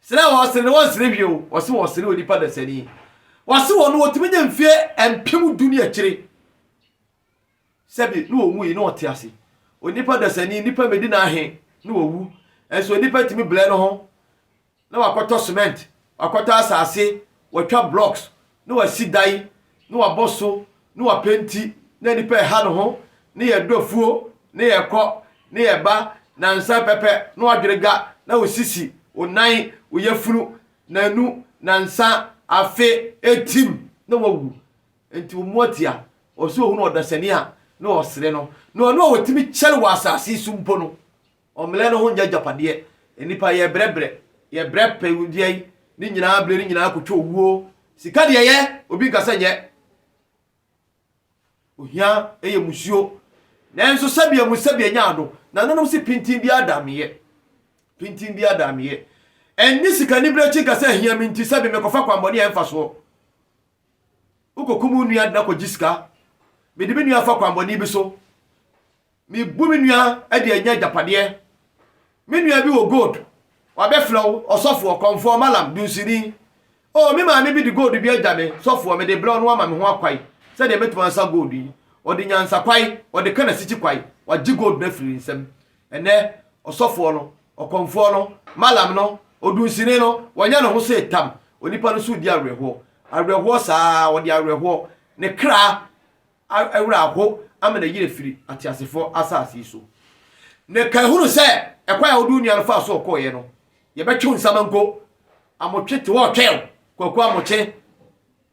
sere wa sere wa sere hweo wo se wo sere onipa da sani wo se wo no wotimi nya mfie empem dunia kire sebi no owu yi no ote ase onipa da sani nipa medi na ahe no owu enso onipa timi ble no ho na wakoto cement wakoto asase watwa blocks no wasi dai no waboso no wapenti na nipa ha no ho ne ye dofuo ne ye kɔ ne ye ba na nsa pepe no adwerega na osisi onan oyefunu na nu na nsa afe etim na wawu enti omuatia oso hu no odasani a na osere no no no wotimi kyere wa asase sumpo no omle no ho nya japade enipa ye brebre ye brepe udie ni nyina bre ni nyina akotwa owuo sika de ye obi kasa nye ohia eye musuo nanso sabia musabia nyaado na nanom si pintin bi adameye enni sika ni bre chi kasa hia minti sabi mekofa kwamboni emfa so ukokumu nua na ko gisika me de nua fa kwamboni bi so me bu me nua e de anya japade me nua bi wo gold wa be flow osofo konfo malam dunsini o me ma me bi de gold bi ajame sofo me de blow no ama me ho akwai se de metuma sa gold yi o de nyansa kwai o de kana sichi kwai wa gi gold na firi nsem ene osofo no okonfo no malam no odunsini no wanya no ho se tam onipa no so di awerho saa wo di awerho ne kra awura ho amana yire firi atiasefo asase so ne ka hunu se ekwa ya odu nua no fa so koye no ye betwe nsamanko amotwete wo twel kwaku amoche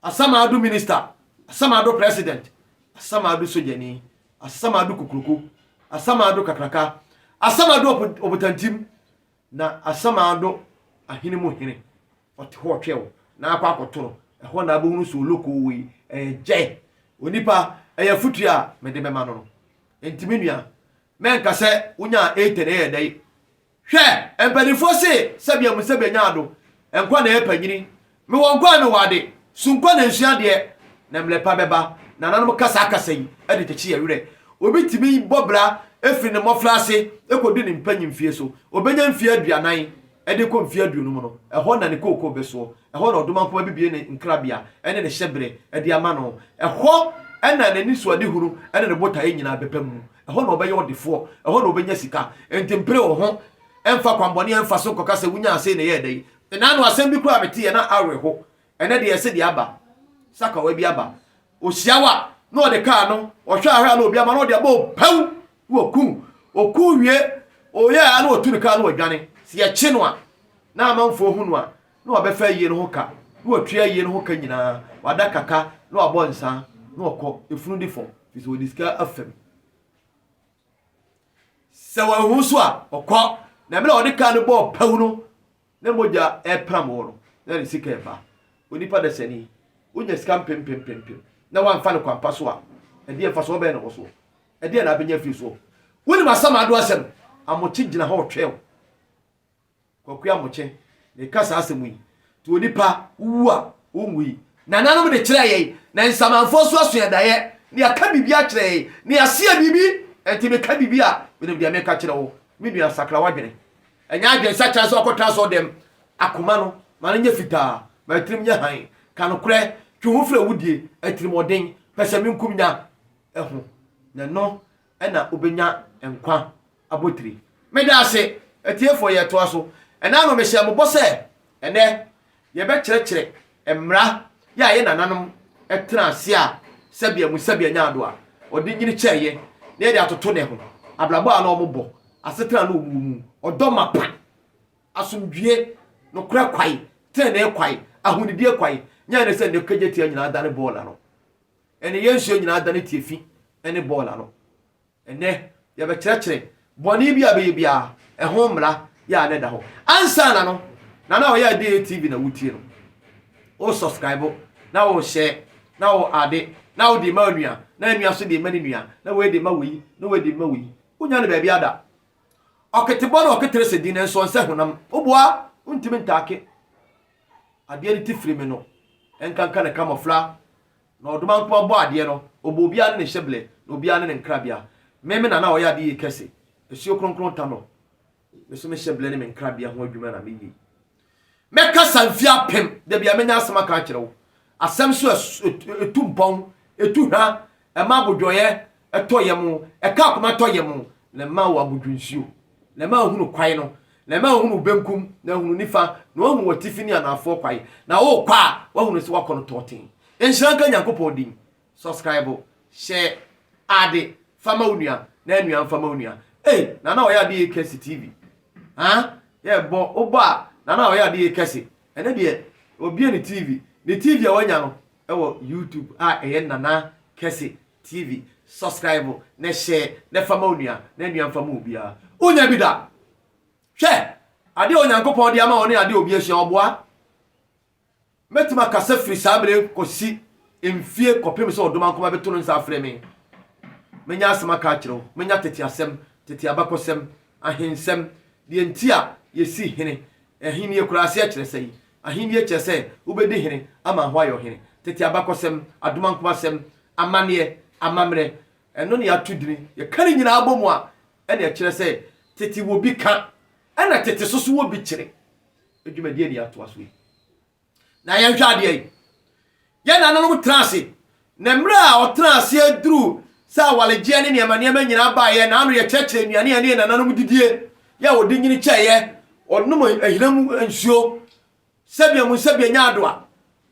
asama adu minister asama adu president asama adu sojani asama adu kukuruku asama adu kakraka asama adu obotantim na asama adu ahini mu hini ote ho twel na akwa akotoro eho na abohunu so loko wi je onipa eya futua me de bema no entimi nua menka se unya 8 na ye dai hwe empanifo se sabia musabia nyaado enkwa na epanyini me wonkwa me wade sunkwa na nsua de na mlepa beba na nanom kasa yi ade techi yewre obi timi bobra efiri ne moflase ekodi ne mpanyi mfie so obenya mfie aduanan ede ko mfie aduonu mu no eho na ne kokko beso eho na odomanko bibie ne nkrabia ene ne hyebre ede ama no eho ena ne niso de huru ene ne botaye nyina bepam eho na obeye odefo eho na obenya sika entimpre wo ho emfa kwamboni emfa so kokase wunya ase ne ye dai na no asem bi kura beti ye na aweho ene de yese de aba saka wa bi aba ohyiawa na ode ka no ohwa ahwa na obi ama na ode aba paw wo ku oku wie oye ana oturu ka na odwane si ye chi no a na amanfo hunu a na obefa yie no ho ka na otua yie no ho ka nyina wada kaka na wabɔ nsa na okɔ efunu difo fiso odiska afem se wa hu so a okɔ na me na ode ka no bɔ paw no na moja epram wo no na sika eba onipa da sani unya sika pem na wan fa no kwampa so a ade e fa so be no so ade na abenya fi so woni masama ado asem amochi gina ho twel kwaku amochi ne kasa asemu yi to onipa wu a onwi na nanom de kire ye na nsamanfo so aso yadaye ne aka bibia kire ye ne asia bibi enti me ka bibia me de me ka kire wo me nua sakra wadwene enya adwen sa kire so akota so dem akoma no ma nya fita ma trim nya han kanokre twu fra wudie atrim oden pese me nkum nya eho na no ena obenya enkwa abotiri me da ase etiefo ye to aso ena no me hye mo bose ene ye be kire emra ya ye nananom etra ase a sabia musabia nyaado a odi nyini kyeye na ye atoto ne ho ablabo a na omobo asetra na omumu odoma pa asomdwie no kra kwai tene kwai ahunidie kwai nya ne se ne kageti nyina adane bola no ene yensuo nyina adane tiefi ene bola no ene ye be kire boni bia be bia eho mra ya ne da ho ansa na no na o ya DTV na wutie no o subscribe na o share na o ade na o di manua na anua so di manua na we di mawi na we di mawi unya ne ba bia da oketebo na oketere se di na nso nse honam oboa untimi ntake ade ni tifiri me no enkanka na camouflage na oduma npo bo ade no obo bia ne hyeble na obia ne nkrabia meme na o ya de kese esio kronkron tano meso me hyeble ne nkrabia ho adwuma na meyi meka sanfia pem de bia menya asema ka kirewo asem so etumpon etuha ema bodwoye etoyem eka akoma toyem le ma wa bodwunsio le ma hunu kwai no le ma hunu benkum na hunu nifa na hunu watifini anafo kwai na wo kwa wa hunu se wakono totin enhyiranka nyankopɔn din subscribe share ade fama onua na enua fama onua nana oya de kesi tv ye bo obo a nana oya de kesi ene de obi ne tv a wanya no ewo youtube eye nana kesi tv subscribe na share na fama onua na enua fama obia onya bi da hwe ade onyankopɔn de ama woni ade obi ahia oboa metima kasa firi sabre kosi emfie kopem so odoma nkoma beto no nsa afre me menya asema ka kire menya tete asem tete abakosem ahensem de ntia yesi hene ehini ekurase akire sei ahini akire sei ubedi hene ama ho ayo hene tete abakosem adoma nkoma sem amane amamre eno ne atudini ye kare nyina abomu a ene akire sei tete wo bi ka ena tete soso wo bi kire edwumadie ne ato aso na ye hwa de yi ye na no trance na mra o trance aduru sa waleje ne niamaniama nyina ba ye na anu ye cheche nuane ne na nanom didie ya wodi nyini cheye onum ahiram ansuo sabia nya adoa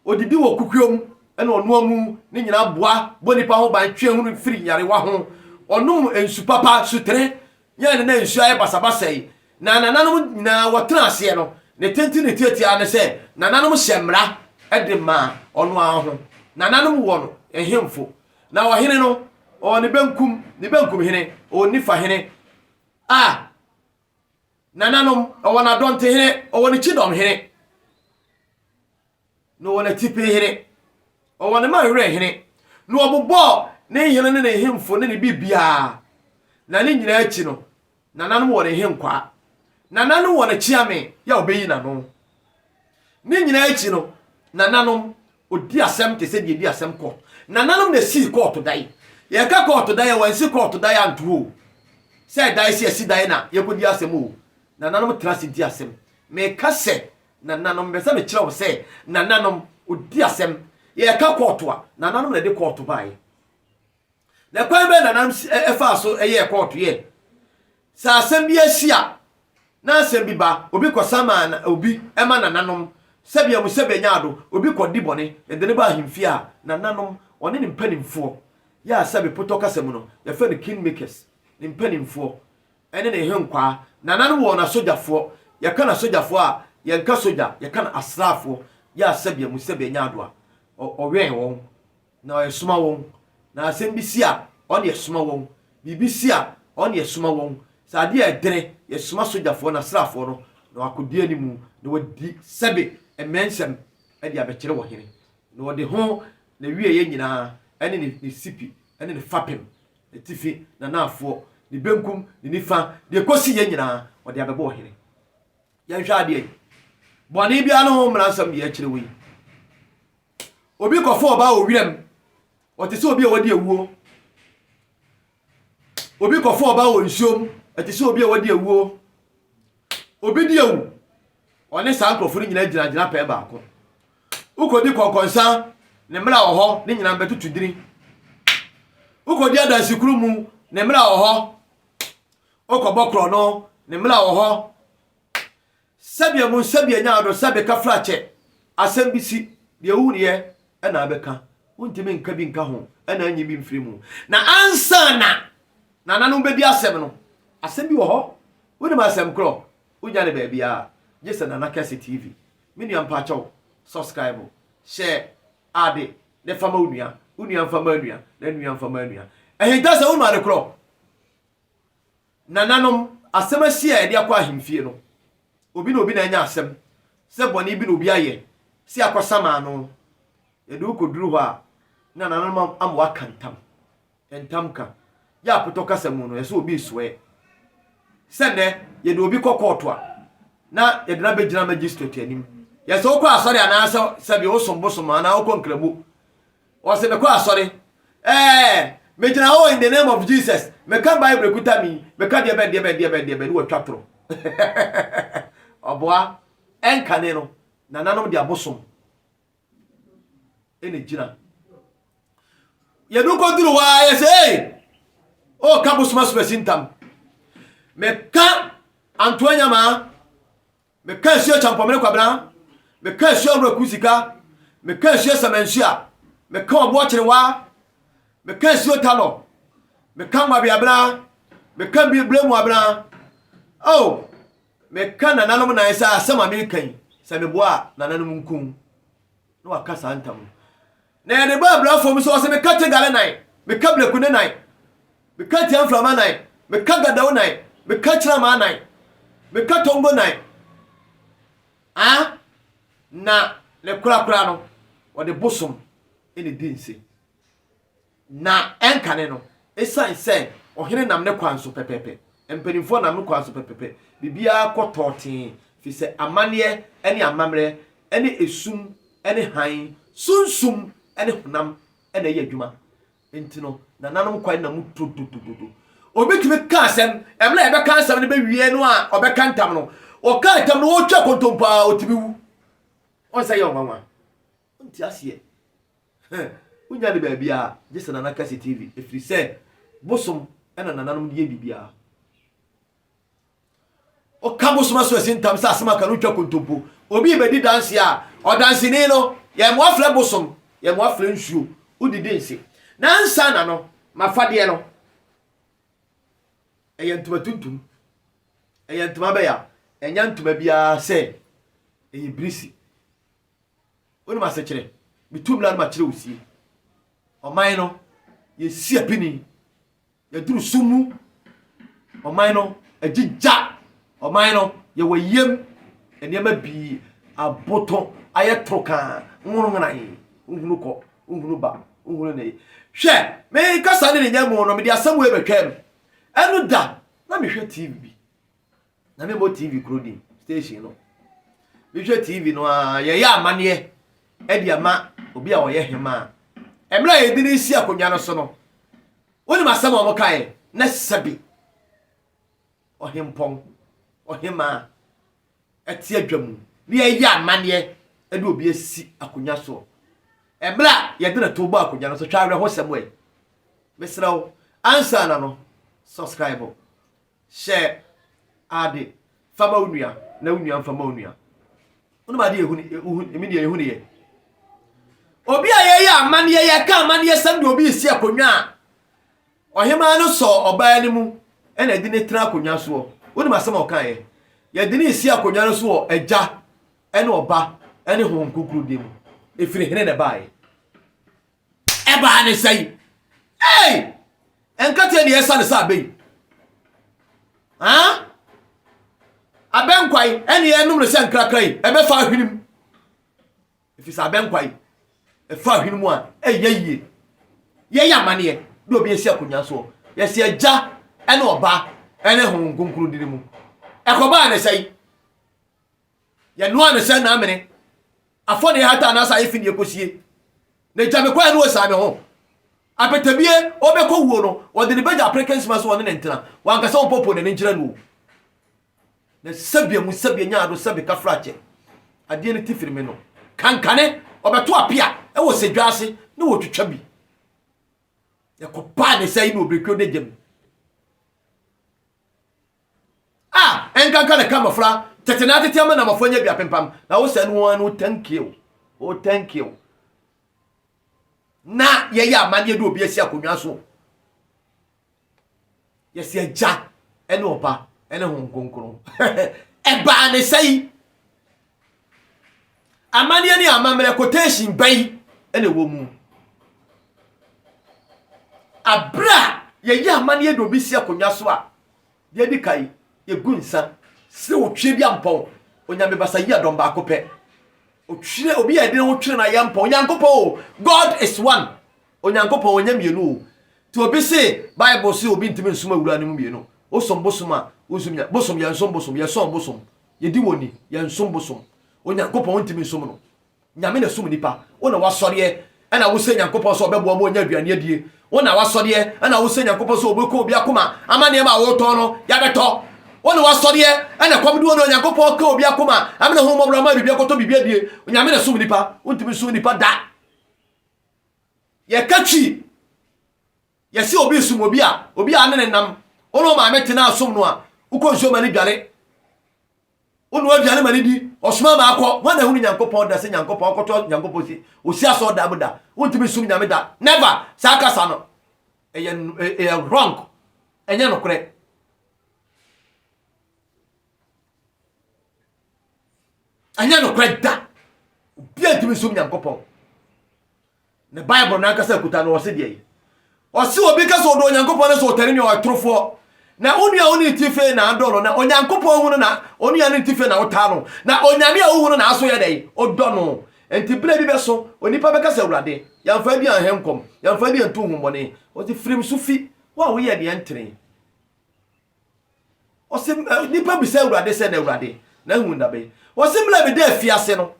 odidi wo kukuom ena onu amu ne nyina boa bonipa ho ban twe hunu firi nyare wa ho onum ansu papa sutre nya ne na ansu aye basabasa yi na nanom na wo trance no ne tenti ne tiatia ne se na nanom hyemra edema onu aho na nanom wo no ehemfo na wo hene no o ne benkum hene o nifa hene nananom o wana donte hene o woni chidom hene no wona tipe hene o wona mahre hene no obobo ne hene ne hemfo ne bibia na ne nyina achi no nananom wo ne henkwa nananom wo ne chiame ya obeyi na no ne nyina achi no nananom odi asem te se di asem ko nananom na si court dai ye ka court dai wan si court dai antu se dai si dai na ye kodi asem o nananom trust di asem me ka se nananom be se me kire wo se nananom odi asem ye ka court a nananom na de court bai na kwan be nananom efa so ye court ye sa asem bi asia na asem bi ba obi kwasama na obi ema nananom sabia mu sabia nyaado obi kodi bone ede ne ba ahimfi a nananom one ne mpanimfo ya sabe potoka semu no ya fe ne kingmakers ne mpanimfo ene ne henkwa nananom wo na sojafo ya kana sojafo a ya nka soja ya kana asrafo ya sabia mu sabia nyaado a owen won na yesuma won na asem bi si a on yesuma won bibi si a on yesuma won sa de edere yesuma sojafo na asrafo no na akodi animu na wadi sabe emensem e dia bekire wo hene no de ho na wie ye nyina ene ne sipi ene ne fapem etifi na nafo ne benkum ne nifa de kosi ye nyina wo de abebo hene ya hwa de boni bia no ho mransam de akire wi obi kofo ba o wirem o te se obi e wodi ewuo obi kofo ba o nsiom e te se obi e wodi ewuo obi di ewu one sankrofo nyina gyina pe ba ko ukodi konkonsa ne mra wo ho ne nyina betutudiri ukodi adasikuru mu ne mra wo ho okobokro no ne mra wo ho sabia mu sabia nyaado sabe ka flache asembisi de wuniye na abeka untime nka bi nka ho na anyi bi mfiri mu na ansa na nananom be bi asem no asem bi wo ho woni ma asem kro unya ne ba bia Jesa Nana Kesi TV. Mini ampacho, subscribe, share, ade, ne fama unia fama unia, ne nuya fama unia. Does a woman recro. Nananom, asema sia e dia kwa himfie no. Obi no obi na nya asem. Se boni bi no obi aye. Si akwasama no. E du ko duru ho a na nananom amwa kantam. Entamka. Ya potoka semu no, yeso obi soe. Sende ye do obi kokoto a na yedina bejina magistrate anim yeso okọ asori anasa sabi osombosom ana okọ nkrabu o se me kọ asori mejina ho in the name of Jesus me kan bible kuta mi me ka de be wo twatro oboa enkane no na nanom de abosom ene jina yedu ko duru wa yese o kabusma spesintam me ka antoanya ma me ka sio champomene kwabra me ka sio ro kusika me ka sio samansia me ka obo chirewa me ka siotalo me ka mabiabra me ka biblemu abra oh me ka nananom na isa asema me kan se me boa nananom nkun no akasa antam na ne ba bra fo mi so se me ka tegale nan me ka bleku ne nan me ka tian flama nan me ka gadawo nan me ka chirama nan me ka tongo nan na le kura no wode bosom ene dinse na enkane no esan se ohene nam ne kwanso pepepe empenifo nam ne kwanso pepepe bibia kototin fi se amane ene amamre ene esum ene han sunsum ene honam ene ye adwuma entino na nanom kwan na mutotototo obetime ka asem emla ebe ka asem ne be wie no a obeka ntam no o ka ntam no o twa kontompa otimi wu on say yo mama nti asie unya de ba bia jese na nakasi tv efiri se bosom ena nananom de bibia o ka bosom aso asintam sa asema ka no twa kontompo obi be di dance a o dance ni no ye mo afle bosom ye mo afle nsuo udi dense na nsa na no mafade no eyantuma tuntum eyantuma be ya enyantuma bia se eyibrisi oni ma se kire bitum la ma kire osie oman no ye si apini ye duru sumu oman no agija oman no ye wayem enema bi aboto aye troka nwuru nai nhunu ko nhunu ba nhunu nei hwe me kasa ne nyamo no me dia samu ebetwem enu da na me hwe tv bi na me mo tv krodi station no me hwe tv no ye ya amane edi ama obi a woye hema emra ye dini isi akonya no so no woni masama mo kai na sabi ohempon ohema ati adwamu ni ye ya amane edi obi esi akonya so emra ye dina to bo akonya no so twa ho semwe mesrawo ansa na no subscribe share ade fama unua na unua fama unua woni ma de ehuni emi de ehuni ye obi aye ya amane ye ka amane ye sam de obi esi akonwa ohema no so oba ni mu ena di ne tra akonwa so woni ma sam okan ye de ne esi akonwa no so eja ena oba ene hon kukuru de mu efiri hene ne bae eba ne sai enkate ne yesa ne sabe abenkwai ene ye num ne se nkrakrai ebe fa hwinim efisa abenkwai efa hwinim a eyeye ye ya mane do obi esi akonya so ye se eja ene oba ene hon kunkuru de mu ekoba ne sai ye no ne se na amene afone hata na sa efini ekosie ne jame kwa no sa me ho apetabie obekọ wuo no wode ne beja africans maso wone ntina wanka se opopo ne ngira no ne sabia mu sabia nya ado sabi ka frache ade ne tifiri me no kankane obeto apia e wo sedwase ne wo twetwa bi e ko pa ne sai no obekọ de gem enkanka ne kamafra tetena tete ama na mafonya bia pempam na wo se no no thank you na ye ya amane do obi esi akonwa so ye se eja ene oba ene hon konkron e ba ne sei amane ni amamre quotation bai ene wo mu abra ye ya amane do obi esi akonwa so a ye di kai ye gunsa se otwe bi ampon onyame basa yi adom ba akopɛ otwe obi ya de no twe na yampon onyankopɔ God is one onyankopɔ onyamienu ti obi se Bible se obi ntime nsoma wura ne mu mienu osombosoma osumya bosom ya nsombosom ya sombosom ye di woni ya nsombosom onyankopɔ ntime nsom no nyame na sum nipa wona wasɔre ana wo se nyankopɔ so obɛboa mo onya aduane adie wona wasɔre ana wo se nyankopɔ so obɛkɔ obi akoma amane ma wo tɔ no ya beto wona wasɔre ana kwamdu wona nyankopɔ ka obi akoma amene ho mɔbra ma bibia kɔtɔ bibia die nyame na sum nipa ntime sum nipa da ye katwi ye se obi sum obi a ne nam ono ma metena asom no a uko nso ma ni dware onu aduane mani di osoma ma akọ wana hu nyankopon da se nyankopon akọtọ nyankopon si osi aso da boda wontimi sum nyame da never sakasa no eye wrong enye no kure anya no kure da bia ntimi sum nyankopon ne bible na akasa kuta no wose die osi obi kasa odo nyankopon na so tare ni o trofo na onua oni tife na adolo na onyankopon hu na onua ni tife na otano na onyame a hu na aso ye dai odono enti bla bi beso onipa be kasa awurade yamfa bi anhemkom yamfa bi antu humbone oti frim sufi wa wo ye de entre osi nipa bi se awurade se na awurade na hu ndabe osi bla bi da afiase no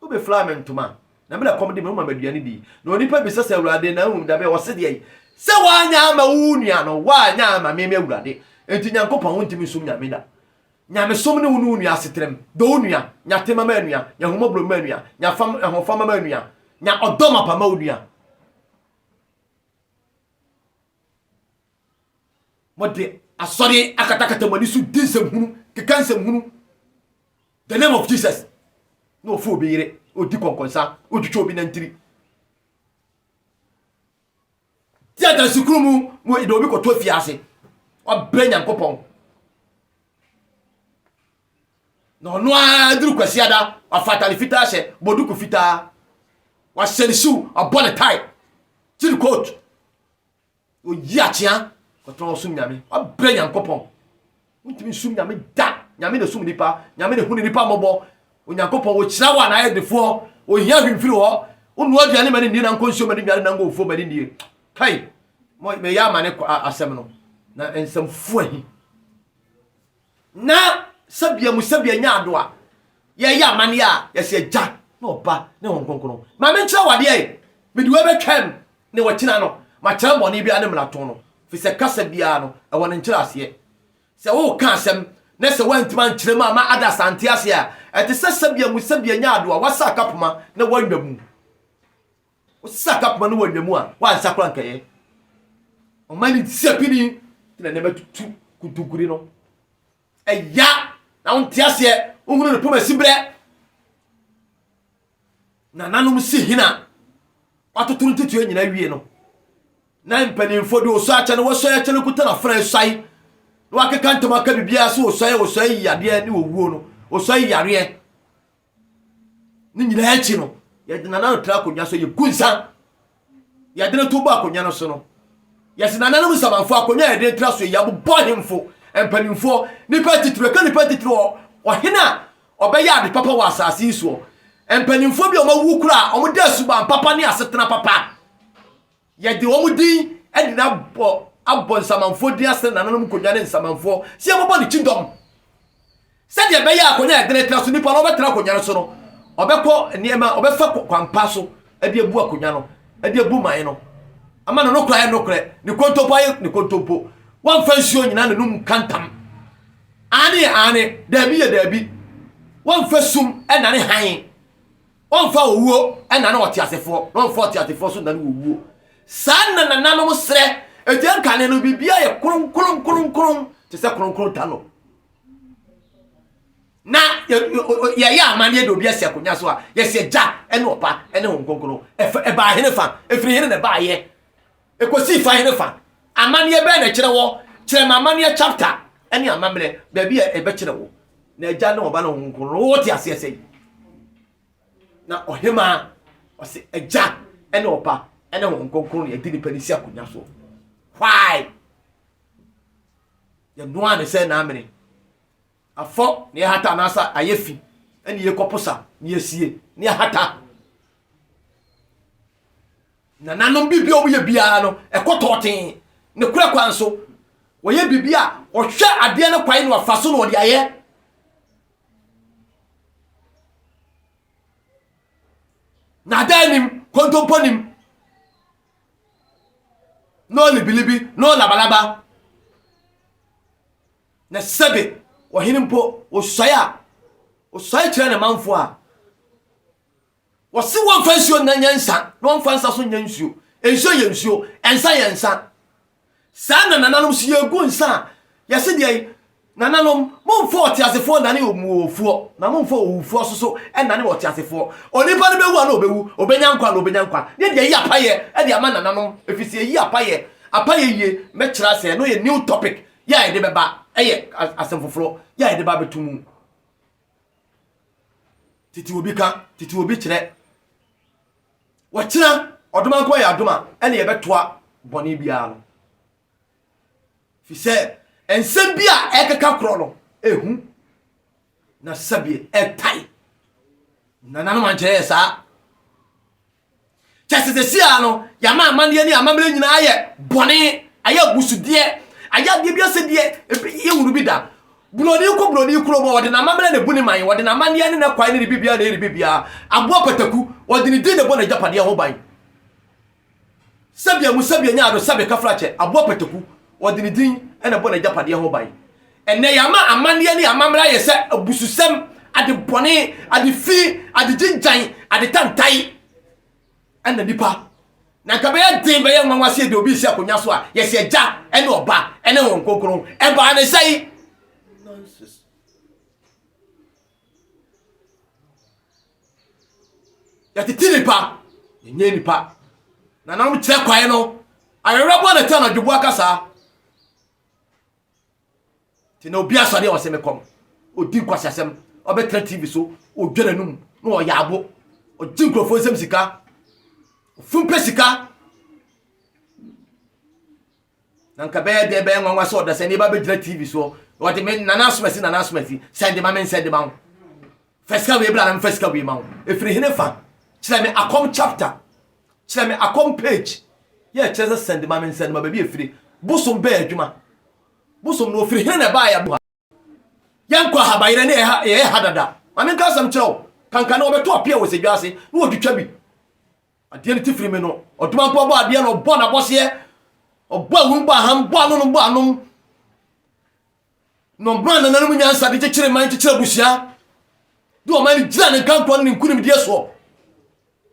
wo be flamentuma na bla komde me ma maduane di na onipa bi se awurade na hu ndabe wo se de se wanya ama unua no wanya ama me awurade enti nyankopon wontimi sum nyame da nyame som ne wonu unua setrem do unua nyatema ma unua nya homobro ma unua nya fam ehofam ma unua nya odoma pa ma unua mode asori akatakata mani su dinsem hunu kekansem hunu the name of Jesus no fo obire odi konkonsa odutwa obi na ntiri tia da sukrumu mo ido obi koto fiase obre nyankopon no no aduru kwasiada afatali fita hye boduku fita wa sherisu abone tai tiri coat o yiachia koto sum nyame obre nyankopon ntimi sum nyame da nyame de sum nipa nyame de huni nipa mobo onyankopon wo kira wa na ayedefo o hia hwimfiri ho onu aduane mani ni na nkonsio mani biare na ngofo mani ni kai mo me ya mane asem no na ensem fuahi na sabia musabia nya adoa ye ya mane a ye se ja na oba ne honkonkono ma me nkyira wade ai me diwe betwam ne wakina no ma kyira bone bia ne mlato no fi se kasa bia no e won nkyira ase se wo ka asem na se wantima nkyira ma ada sante ase a ete se sabia musabia nya adoa wasa kapoma na wanwamu wasa kapoma na wanwamu a wansa kra nkaye o mani disapini na neba tutu kutukuri no eya na ontiase ohunu ne poma sibre na nanum si hina watoturu ntetu nyina wie no na mpanimfo de oso acha ne woso acha ne kuta na fra sai no akeka ntoma ka bibia so oso yade ne owuo no oso yare ni nyina achi no ye de nanano tra konya so ye gunsa ye de ne to ba konya no so no yes na nanum samanfo akonya ye de tra so ye abobɔ hemfo empanimfo nipa titire ka nipa titire o hina obeya ade papa wa asase so empanimfo bi o mawu kura o mo da suba papa ne asetena papa ye de o mo din edi na abɔ samanfo din ase na nanum konya ne samanfo si e mo ne kingdom se de beya akonya ye de tra so nipa no betra konya so no obekɔ niema obefa kwampa so edi ebu akonya no edi ebu man no ama no kura no kura ni kontopo aye ni kontopo wan fansuo nyina ne num kantam ane dabi wan fasum ena ne han wan fa owuo ena ne otiasefo wan fa otiasefo so na ne owuo san na nanom sre etian kane no bibia ye kron te se kron tano na ya amane do bia se akonya so a ye se ja ene opa ene honkonkron e ba hene fa efiri hene ne ba ye ekosi fa hene fa amane be na kire wo kire mamane chapter ene amamre ba bia e be kire wo na ja ne oba na honkonkron wo ti asese na ohema o se eja ene opa ene honkonkron ye dini panisi akonya so why ye no ane se na amene afọ ne hata nasa ayefi ene ye koposa ne yesie ne hata na nanom bibia obo ye bia no ekototen ne kura kwanso wo ye bibia o hwe ade ne kwan no afaso no de aye na danim kontomponim no libilibi no labalaba na sebe ohinimpo osaya kire ne manfo a wose won fansio na nyansa no won fansa so nyansuo enso yensuo ensa yensa sa na nananum si egu nsa yese de nananom momfo otiasefo nane omuofo na momfo owufo so enane otiasefo onipa ne bewu na obewu obenya nkwa na obenya nkwa ne de yi apaye e de ama nananom efisi yi apaye yie mekira se no ye new topic ya de beba eye asemfoforo ya de ba betumu titi obi kire wo kira odoma nkwa ya adoma ene ye betoa boni bia no fise ensem bia ekeka kro no ehu na sabie etai nana man je sa chese sia no ya ma amane ni amamre nyina aye boni aye busude aye de bia se de ye wuru bi da buloni kro bo wode na amamre na buni man wode na amane ni na kwai ni bibia na eri bibia abo pataku wode ni de bo na japade ho ban sabie nya ado sabie kafrache abo pataku wode ni din ena bo na japade ho ban enne ya ma amane ni amamre aye se abususem ade boni ade fi ade jinjan ade tantai ena nipa na ka be din be ye nwanwase de obi si akonya so a ye se agya ene oba ene won kokoro e ba ne sai nonsense ya titiri pa nye nipa na na mu kire kwae no ayerabo na ta na dwobo akasa ti na obi asode o se mekom odi kwasiasem obetra tv so odwere num no oyabo odi nkrofo nsem sika fumpe sika nanka be de be nwanwa so da se ni ba be dira tv so what me nana asumasi send ma feska we bla na feska we ma efiri hene fa kire me akom chapter kire me akom page ye kire send ma ba bi efiri bosom be adwuma bosom no ofiri hene na ba ya bo yankwa habayire ne ye hadada ma me ka sam kire kanka na obeto apia wo sedwase no odwitwa bi ade ne tifiri me no oduma mpo bo ade no bo na bose obo awun ba ham bo anu no bo anu no brand na mu nyansa de kire man kire busia do man gira ne kanko ne nkunim de so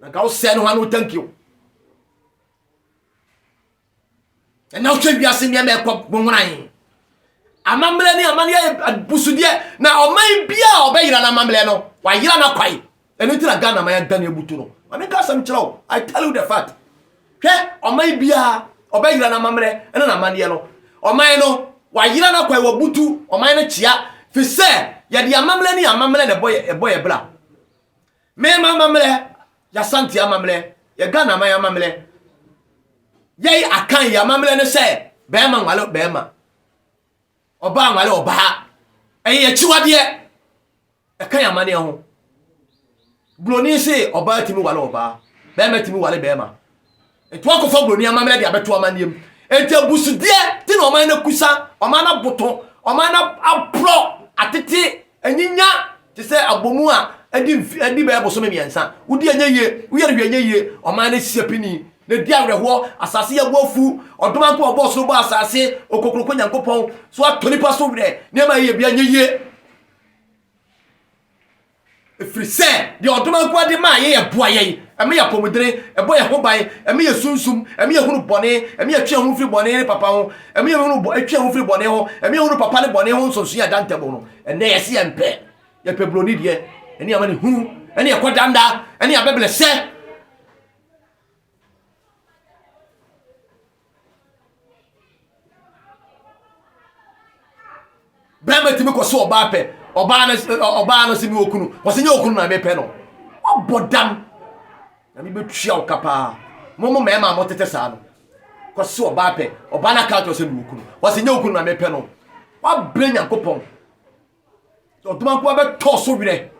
na ka wo se no hanu thank you and now twe biase me me ko gbonran amamle ni amane ya busudie na oman bia obayira na amamle no wa yira na kwai eno tira Ghana ma ya dan ebutu no ame ka sam kire I tell you the fact hwe oman bia obayira na amamle eno na amane no oman no wa yira na kwai wa butu oman na chia fi se ya di amamle ni amamle na boy bra me amamle ya santi amamle ya Ghana ma ya amamle yai akan ya amamle ne se be ma ngwale be ma oba ngwale oba eye chiwade e kan ya mane ho bloni se oba timi wale oba be ma timi wale be ma etu akofo bloni amamle de abeto amaniem enti abusudie ti na oman na kusa oman na boto oman na apro atete anyinya ti se abomu a adi be boso me miensa wudi anyeye uyere hwanyeye oman na siapini na di awreho asase ya boafu odoma ko obo so bo asase okokroko nyankopon so atoni paso bre ne ma ye bia nyeye efrise di odoma ko ade ma ye boa ye eme ya pomodere ebo ye ho ban eme ye sunsum eme ye hunu bone eme ye twa ho firi bone ne papa ho eme ye hunu twa ho firi bone ho eme ye hunu papa ne bone ho nsoso ya dantebo no ene ye se empe ye pebloni de ene amane hunu ene ye kodanda ene ya bebele se bema timi ko so oba pe oba no simi okunu wose nya okunu na mepe no obodam na mi betua okapa momo mema mo tete sa no ko so oba pe oba na ka to se mi okunu wose nya okunu na mepe no wa brenya kopon so duma ko be to so wire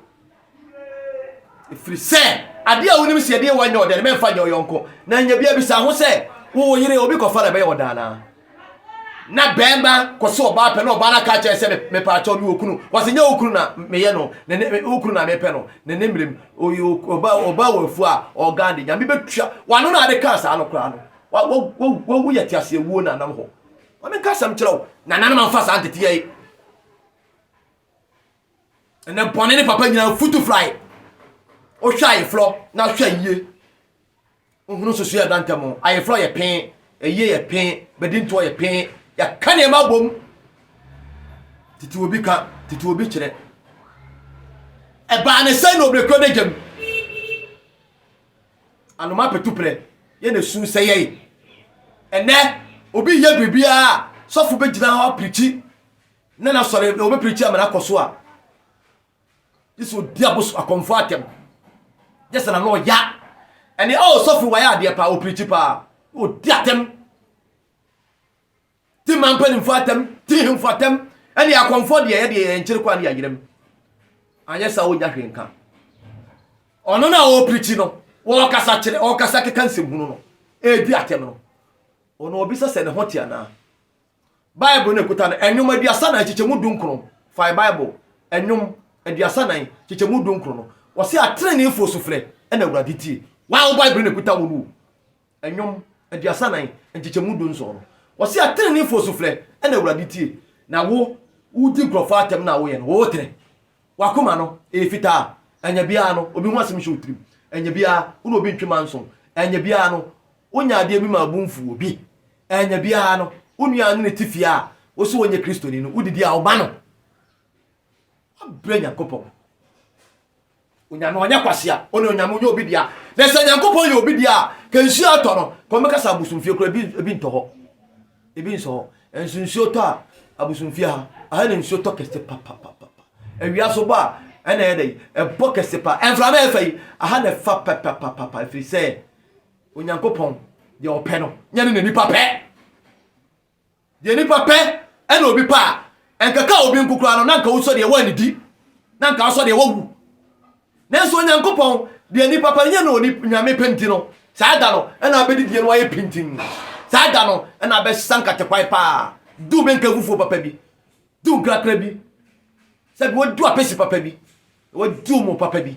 ifri se ade a wonim se ade wa nya ode me fa nya oyonko na nya bia bi sa ho se wo yire obi ko fa na be yodana na bemba koso oba pe no oba na ka che se me pa cho mi okunu wase nya okunu na meye no ne okunu na me pe no ne nemrem oyo oba wafu a ogande nya me betua wano na ade ka sa no kra no wo yeti ase wuo na nam ho wa me ka sam kire na nan man fa sa antete yi ene bone ne papa nyina futu fly o hwa ye flo na hwa yie ohunu so ya dantamo aye flo ye pen eye ye pen bedinto ye pen ya kane ma bom titi obi ka titi obi kire e ba ne sai no obrekro de gem anoma petupre ye na sun sai ye ene obi ye bibia sofo be gina ho preachi na sore obi preachi amana koso a this would diabos akomfo atem just na no ya ene sofo wa ya de pa o preachi pa o diatem ti man panin fatem ti him fatem ene akomfo de ye de enchire kwa na yagirem anya sa o nya hwenka ono na o preachi no wo kasa kire o kasa keka nsem hunu no e di atem no ono obi se ne hotia na Bible ne kuta no enwom aduasa na chichemu dunkron fi Bible enwom aduasa na chichemu dunkron no wo se atrene ifo sufre ena awurade tie wa Bible ne kuta wo no enwom aduasa na chichemu dunso no wo se atrene ifo sufre ena awurade tie na wo udi grofo atem na wo ye no wo tre wakoma no e fita anya bia no obi hu asem hwe otrim anya bia wo no obi ntwema nso anya bia no onya ade bi ma bumfu obi anya bia no onua no tifia wo so wonye Kristo ni no udidi a oba no abranya kopo onya no onya kwasea ono onya mo obi dia na se nyankopon ye obi dia kan nsu ato no ko meka sa abusumfie kro ebi nto ho ebi nso nsu to a abusumfie ha aha ne nsu to keste papa ewia so ba ena ye dai ebo keste pa enframa efai aha ne fa papa efri se onyankopon de ope no nya ne nipa pe de nipa pe ena obi pa enkaka obi nkukura no nanka wo so de wa nidi nanka so de wawu nanso onyankopon de nipa pa nya no ni nyame penti no saa da no ena abedi de no wa ye pentin saa da no ena be sanka te kwai pa du benka fufu papa bi du krakra bi sabi wo du apesi papa bi wo du mo papa bi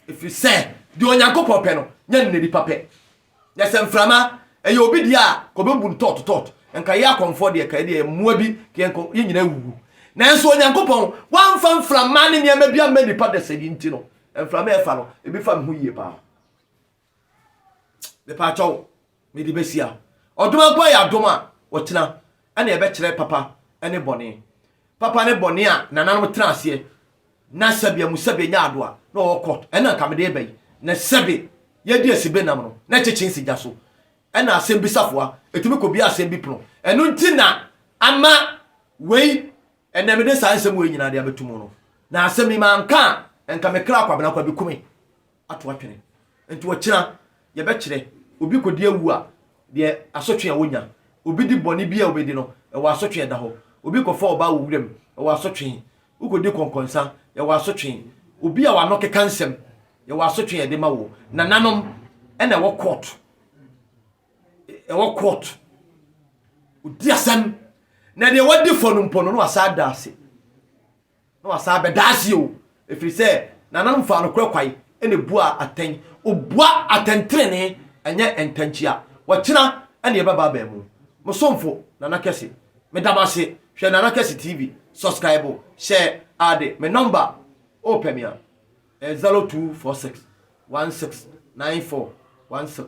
efri se de onyankopon pe no nya ne nipa pe ya se mframa e obi dia ko be bu tot enka ya komfort de ka de mua bi ke enko ye nyina wugu nanso onyankopon wan fa mframa ne ne ma bia ma nipa de sedi nti no mframa e fa no e bi fa me hu yie pa be pa chaw me di besia odoma gba ya doma wo tena ana e be kire papa ene bone papa ne bone a nananum tena ase na sabia musabia nya ado a na wo court ena ka me de bai na sabi ye di asibe nam no na chechin sigya so ena asem bisafoa etumi ko bia asem bi pno enu ntina ama wei ena me de sansem we nyina de abetumu no na asem ni manka enka me kra kwa bena kwa bi kumi ato atwene enti wo kira ye be kire obi ko di awu a de asotwe a wonya obi di boni bia obedi no e wa asotwe da ho obi ko fa oba wuwrem e wa asotwe uko di konkonsa e wa asotwe obi a wa no keka nsem ye wa asotwe e de ma wo na nanom ena wo court udi asem na de wadi fonu mpono no asada ase no asabe dase o efiri se nanam fa no kwakwai ene bua aten obua atentrene enye entanchia wakina ene baba ba mu musomfo nana kese medamase hwe nana kese TV subscribe share ade me number open me 0246 169416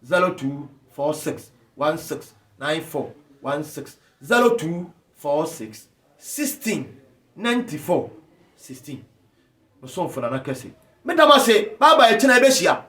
0246 169416 0246 1694 16 musomfo nana kese medamase baba e china ebeshia